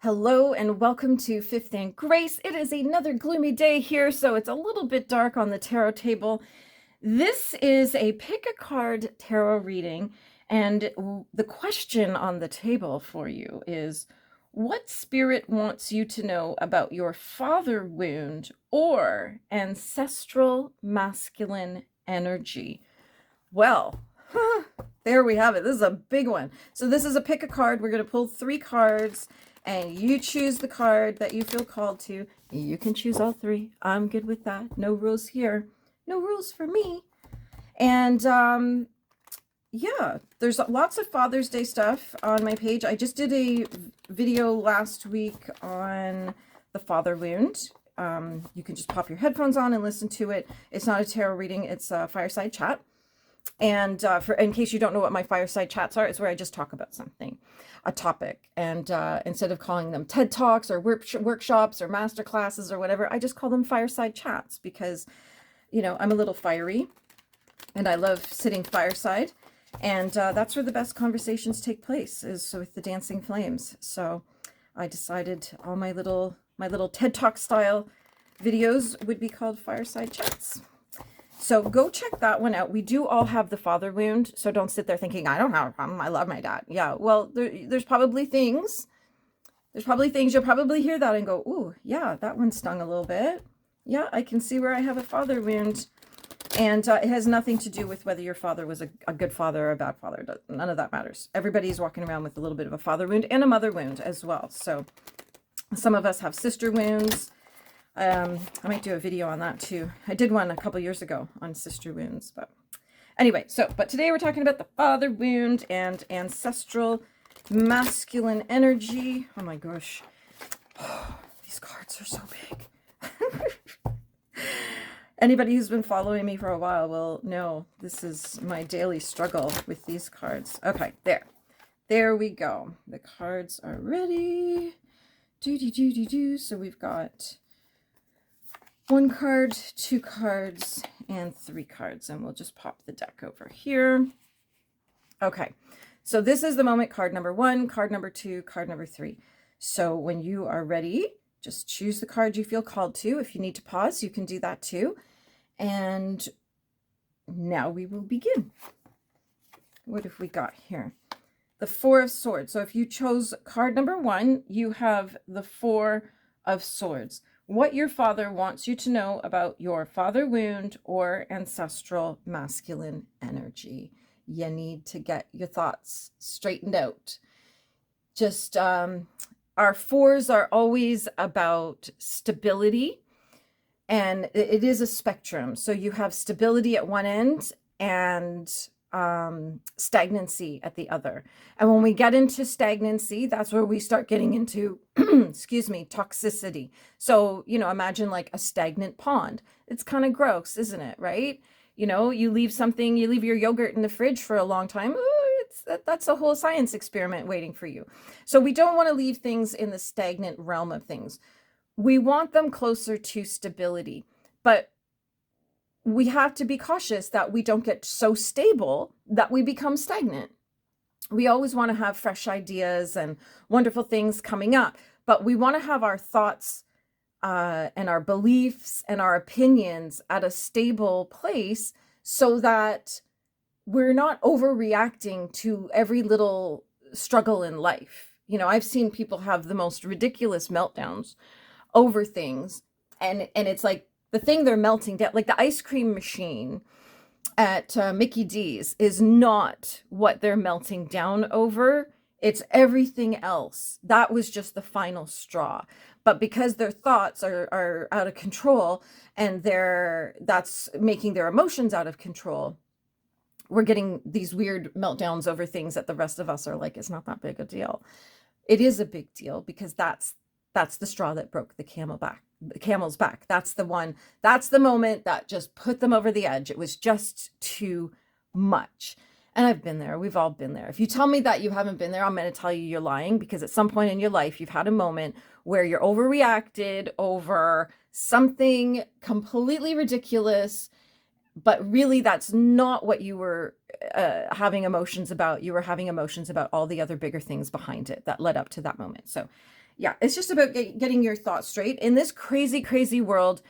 Hello and welcome to Fifth and Grace. It is another gloomy day here, so it's a little bit dark on the tarot table. This is a pick a card tarot reading, and the question on the table for you is, what spirit wants you to know about your father wound or ancestral masculine energy? Well, there we have it. This is a big one. So this is a pick a card. We're going to pull 3 cards. And you choose the card that you feel called to. You can choose all 3. I'm good with that. No rules here. No rules for me. And yeah, there's lots of Father's Day stuff on my page. I just did a video last week on the father wound. You can just pop your headphones on and listen to it. It's not a tarot reading. It's a fireside chat. And in case you don't know what my fireside chats are, it's where I just talk about something, a topic. And instead of calling them TED Talks or workshops or master classes or whatever, I just call them fireside chats because, you know, I'm a little fiery and I love sitting fireside. And that's where the best conversations take place, is with the dancing flames. So I decided all my little TED Talk style videos would be called fireside chats. So go check that one out. We do all have the father wound, so don't sit there thinking, I don't have a problem, I love my dad. Yeah, well, there's probably things you'll probably hear that and go, ooh, yeah, that one stung a little bit. Yeah, I can see where I have a father wound. And it has nothing to do with whether your father was a good father or a bad father. None of that matters. Everybody's walking around with a little bit of a father wound and a mother wound as well. So some of us have sister wounds. I might do a video on that too. I did one a couple years ago on sister wounds, but anyway, but today we're talking about the father wound and ancestral masculine energy. Oh my gosh. Oh, these cards are so big. Anybody who's been following me for a while will know this is my daily struggle with these cards. Okay, there we go. The cards are ready. So we've got 1 card, 2 cards, and 3 cards. And we'll just pop the deck over here. Okay, so this is the moment card number 1, card number 2, card number 3. So when you are ready, just choose the card you feel called to. If you need to pause, you can do that too. And now we will begin. What have we got here? The 4 of Swords. So if you chose card number 1, you have the 4 of Swords. What your father wants you to know about your father wound or ancestral masculine energy. You need to get your thoughts straightened out. Just our 4s are always about stability, and it is a spectrum. So you have stability at one end and stagnancy at the other. And when we get into stagnancy, that's where we start getting into, excuse me, toxicity. So, you know, imagine like a stagnant pond. It's kind of gross, isn't it? Right? You know, you leave your yogurt in the fridge for a long time. Ooh, that's a whole science experiment waiting for you. So we don't want to leave things in the stagnant realm of things. We want them closer to stability, but we have to be cautious that we don't get so stable that we become stagnant. We always want to have fresh ideas and wonderful things coming up, but we want to have our thoughts and our beliefs and our opinions at a stable place so that we're not overreacting to every little struggle in life. You know, I've seen people have the most ridiculous meltdowns over things, and it's like, the thing they're melting down, like the ice cream machine at Mickey D's, is not what they're melting down over. It's everything else. That was just the final straw. But because their thoughts are out of control, and that's making their emotions out of control, we're getting these weird meltdowns over things that the rest of us are like, it's not that big a deal. It is a big deal, because that's the straw that broke the camel's back. That's the moment that just put them over the edge. It was just too much. And I've been there. We've all been there. If you tell me that you haven't been there, I'm going to tell you you're lying, because at some point in your life, you've had a moment where you're overreacted over something completely ridiculous, but really that's not what you were having emotions about. You were having emotions about all the other bigger things behind it that led up to that moment. So Yeah, it's just about getting your thoughts straight. In this crazy, crazy world,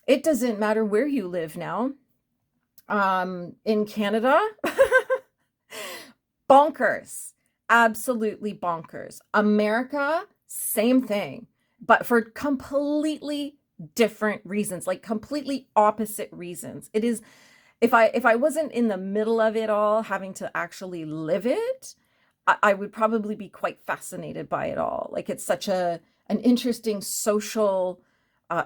it doesn't matter where you live now. In Canada, bonkers, absolutely bonkers. America, same thing, but for completely different reasons, like completely opposite reasons. It is, if I wasn't in the middle of it all, having to actually live it, I would probably be quite fascinated by it all. Like it's such an interesting social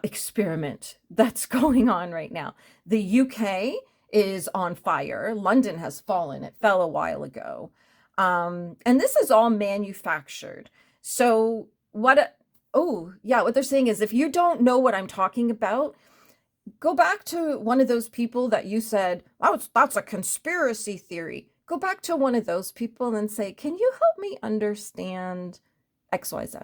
experiment that's going on right now. The UK is on fire. London has fallen. It fell a while ago. And this is all manufactured. So oh, yeah, what they're saying is if you don't know what I'm talking about, go back to one of those people that you said, oh, that's a conspiracy theory. Go back to one of those people and say, can you help me understand XYZ?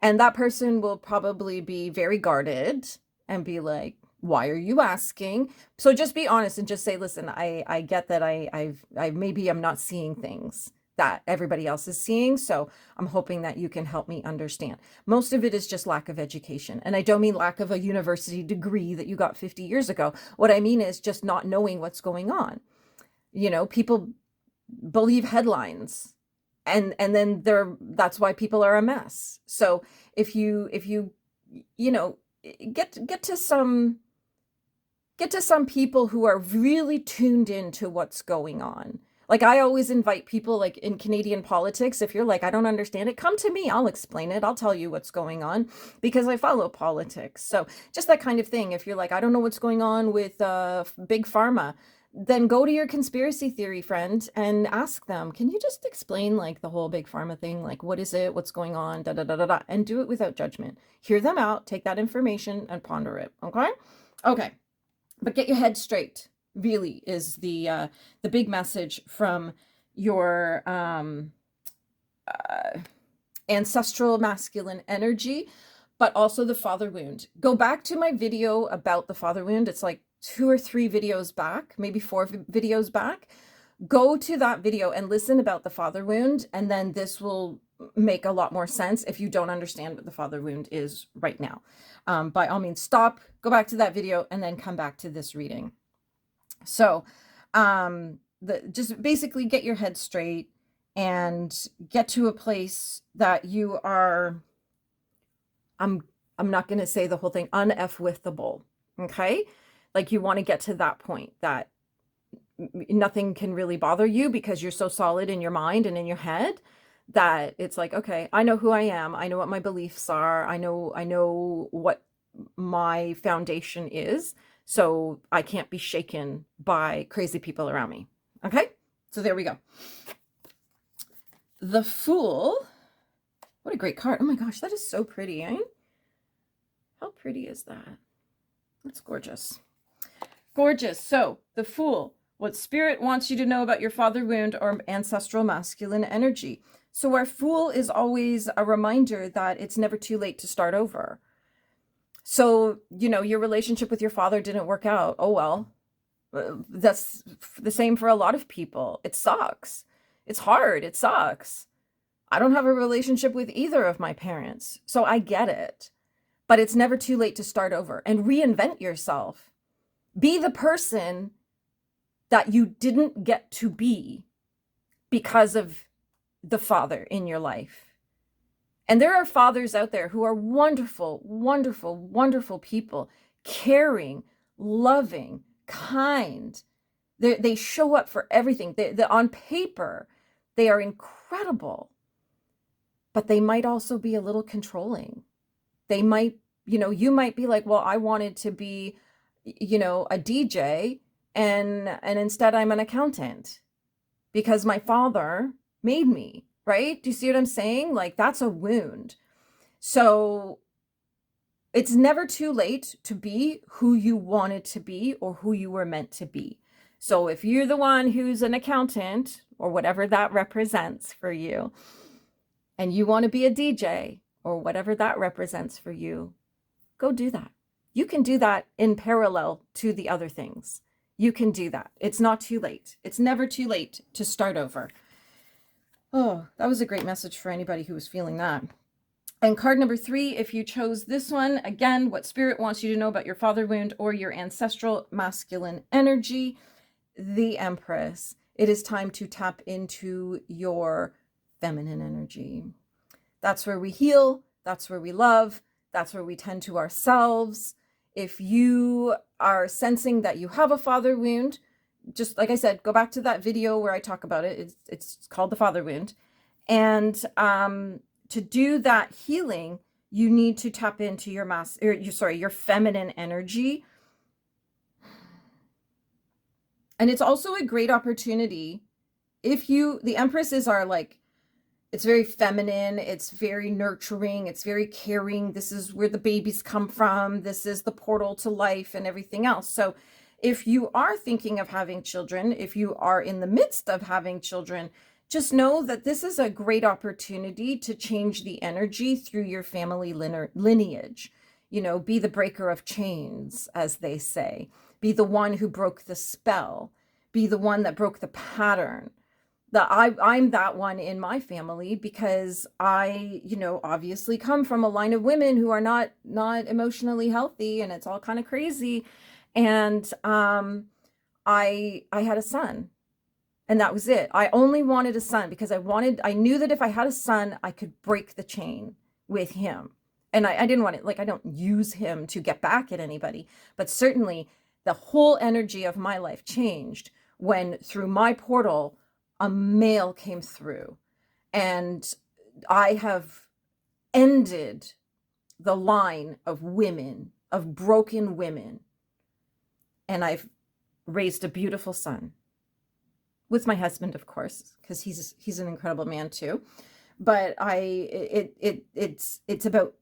And that person will probably be very guarded and be like, why are you asking? So just be honest and just say, listen, I get that I maybe I'm not seeing things that everybody else is seeing. So I'm hoping that you can help me understand. Most of it is just lack of education. And I don't mean lack of a university degree that you got 50 years ago. What I mean is just not knowing what's going on. You know, people believe headlines and then that's why people are a mess. So if you you know, get to some people who are really tuned into what's going on. Like I always invite people like in Canadian politics, if you're like, I don't understand it, come to me. I'll explain it. I'll tell you what's going on because I follow politics. So just that kind of thing. If you're like, I don't know what's going on with big pharma, then go to your conspiracy theory friend and ask them, can you just explain like the whole big pharma thing? Like, what is it? What's going on? Da, da, da, da, da, and do it without judgment. Hear them out, take that information and ponder it. Okay. Okay. But get your head straight, really, is the big message from your ancestral masculine energy, but also the father wound. Go back to my video about the father wound. It's like 2 or 3 videos back, maybe 4 videos back. Go to that video and listen about the father wound, and then this will make a lot more sense if you don't understand what the father wound is right now. By all means, stop, go back to that video, and then come back to this reading. So just basically get your head straight and get to a place that you are, I'm not going to say the whole thing, un-F-withable, okay? Like you want to get to that point that nothing can really bother you because you're so solid in your mind and in your head that it's like, okay, I know who I am. I know what my beliefs are. I know what my foundation is. So I can't be shaken by crazy people around me. Okay. So there we go. The Fool. What a great card. Oh my gosh, that is so pretty, eh? How pretty is that? That's gorgeous. Gorgeous. So the Fool, what spirit wants you to know about your father wound or ancestral masculine energy. So our Fool is always a reminder that it's never too late to start over. So, you know, your relationship with your father didn't work out. Oh, well, that's the same for a lot of people. It sucks. It's hard. It sucks. I don't have a relationship with either of my parents, so I get it. But it's never too late to start over and reinvent yourself. Be the person that you didn't get to be because of the father in your life. And there are fathers out there who are wonderful, wonderful, wonderful people, caring, loving, kind. They show up for everything. On paper, they are incredible, but they might also be a little controlling. They might, you know, you might be like, well, I wanted to be, you know, a DJ and instead I'm an accountant because my father made me, right? Do you see what I'm saying? Like that's a wound. So it's never too late to be who you wanted to be or who you were meant to be. So if you're the one who's an accountant or whatever that represents for you, and you want to be a DJ or whatever that represents for you, go do that. You can do that in parallel to the other things. You can do that. It's not too late. It's never too late to start over. Oh, that was a great message for anybody who was feeling that. And card number 3, if you chose this one, again, what spirit wants you to know about your father wound or your ancestral masculine energy, the Empress. It is time to tap into your feminine energy. That's where we heal. That's where we love. That's where we tend to ourselves. If you are sensing that you have a father wound, just like I said, go back to that video where I talk about it. It's called the father wound. And to do that healing, you need to tap into your your feminine energy. And it's also a great opportunity if the Empresses are like, it's very feminine, it's very nurturing, it's very caring. This is where the babies come from. This is the portal to life and everything else. So if you are thinking of having children, if you are in the midst of having children, just know that this is a great opportunity to change the energy through your family lineage. You know, be the breaker of chains, as they say. Be the one who broke the spell. Be the one that broke the pattern. I'm that one in my family because I, obviously come from a line of women who are not emotionally healthy, and it's all kind of crazy. And I had a son, and that was it. I only wanted a son because I knew that if I had a son, I could break the chain with him. And I didn't want it, like, I don't use him to get back at anybody, but certainly the whole energy of my life changed when through my portal, a male came through, and I have ended the line of women, of broken women. And I've raised a beautiful son with my husband, of course, because he's an incredible man too. But it's about,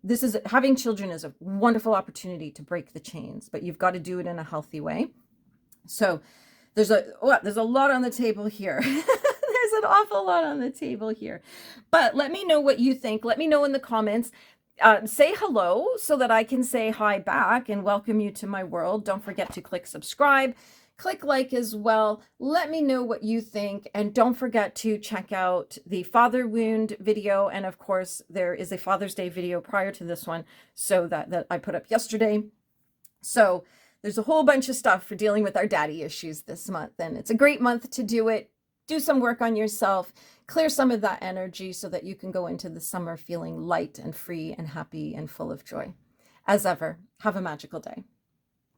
having children is a wonderful opportunity to break the chains, but you've got to do it in a healthy way. So there's a lot on the table here. There's an awful lot on the table here. But let me know what you think. Let me know in the comments. Say hello so that I can say hi back and welcome you to my world. Don't forget to click subscribe. Click like as well. Let me know what you think. And don't forget to check out the father wound video. And of course, there is a Father's Day video prior to this one, so that I put up yesterday. So there's a whole bunch of stuff for dealing with our daddy issues this month. And it's a great month to do it. Do some work on yourself. Clear some of that energy so that you can go into the summer feeling light and free and happy and full of joy. As ever, have a magical day.